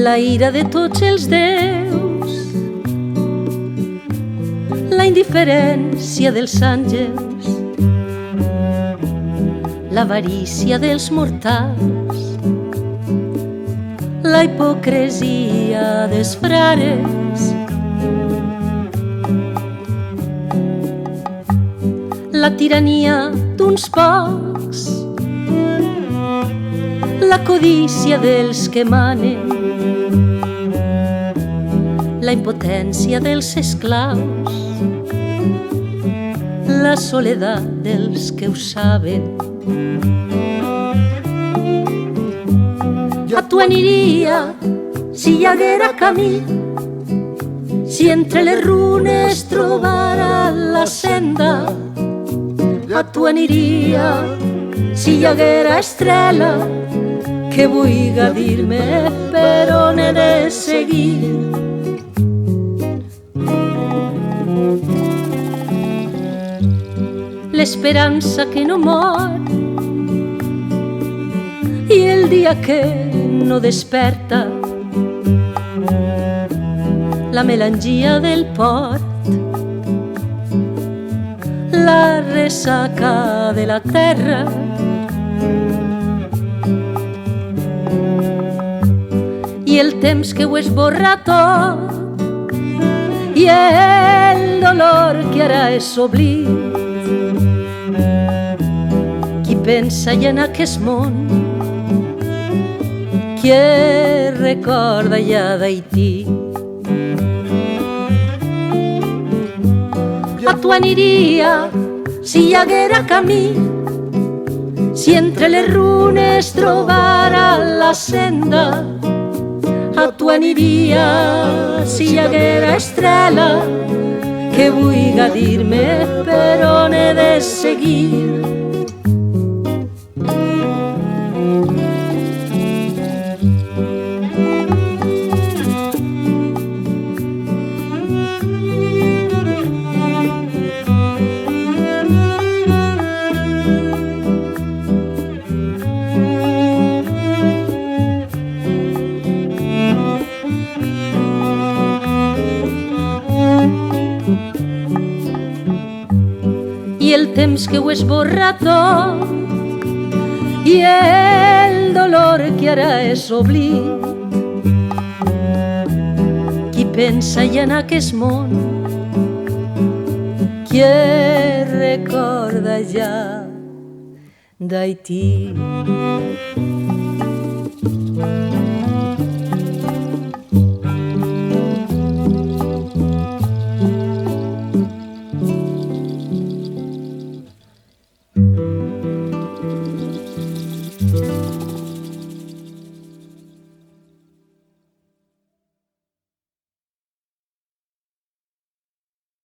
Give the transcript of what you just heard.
La ira de tots els déus, la indiferència dels àngels, l'avarícia dels mortals, la hipocresia dels frares, la tirania d'uns pocs, la codícia dels que manen, la impotència dels esclaus, la soledat dels que ho saben. A tu aniria si hi haguera camí, si entre les runes trobara la senda. A tu aniria si hi haguera estrela que vulga dir-me per on he de seguir. L'esperança que no mor i el dia que no desperta, la melangia del port, la ressaca de la terra, i el temps que ho esborra tot, i el dolor que ara és oblit. Qui pensa i en aquest món, qui recorda ja d'Haití. A tu aniria si hi haguera camí, si entre les runes trobara la senda. A tu aniria si hi haguera estrela que vulga dir-me per on he de seguir. I el temps que ho esborra tot, i el dolor que ara és oblit. Qui pensa i en aquest món, qui recorda ja d'Haití.